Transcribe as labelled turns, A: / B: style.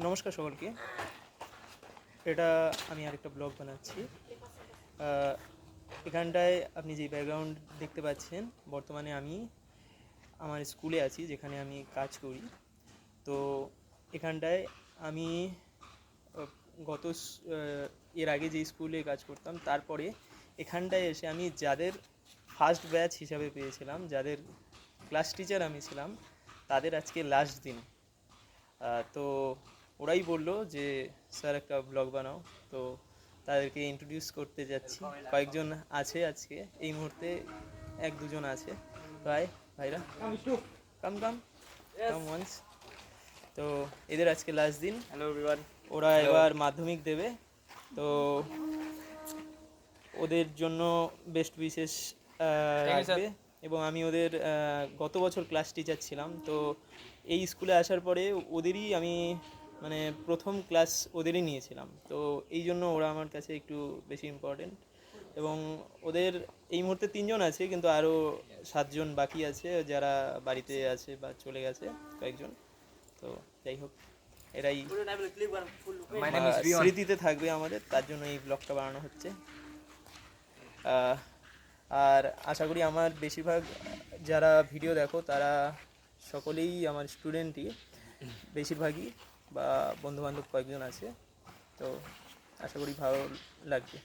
A: নমস্কার সকলকে। এটা আমি আরেকটা ব্লগ বানাচ্ছি। এখানটায় আপনি যে ব্যাকগ্রাউন্ড দেখতে পাচ্ছেন, বর্তমানে আমি আমার স্কুলে আছি, যেখানে আমি কাজ করি। তো এখানটায় আমি আহ, গত এর আগে যে স্কুলে কাজ করতাম, তারপরে এখানটায় এসে আমি যাদের ফার্স্ট ব্যাচ হিসাবে পেয়েছিলাম, যাদের ক্লাস টিচার আমি ছিলাম, তাদের আজকে লাস্ট দিন। তো ওরাই বললো যে স্যার একটা ব্লগ বানাও। তো তাদেরকে ইন্ট্রোডিউস করতে যাচ্ছি। কয়েকজন আছে আজকে এই মুহূর্তে, এক দুজন আছে। ভাই, ভাইরা কাম কাম কাম ওয়ান্স। তো এদের আজকে লাস্ট দিন।
B: Hello everyone.
A: ওরা এবার মাধ্যমিক দেবে। তো ওদের জন্য বেস্ট উইশেস রাখবে। এবং আমি ওদের গত বছর ক্লাস টিচার ছিলাম। তো এই স্কুলে আসার পরে ওদেরই আমি মানে প্রথম ক্লাস ওদেরই নিয়েছিলাম। তো এই জন্য ওরা আমার কাছে একটু বেশি ইম্পর্টেন্ট। এবং ওদের এই মুহূর্তে 3জন আছে, কিন্তু আরও 7জন বাকি আছে যারা বাড়িতে আছে বা চলে গেছে কয়েকজন। তো যাই হোক, এরাই স্মৃতিতে থাকবে আমাদের, তার জন্য এই ব্লগটা বানানো হচ্ছে। আর আশা করি আমার বেশিরভাগ যারা ভিডিও দেখো তারা সকলেই আমার স্টুডেন্টই, বেশিরভাগই, বা বন্ধুবান্ধব কয়েকজন আছে। তো আশা করি ভালো লাগবে।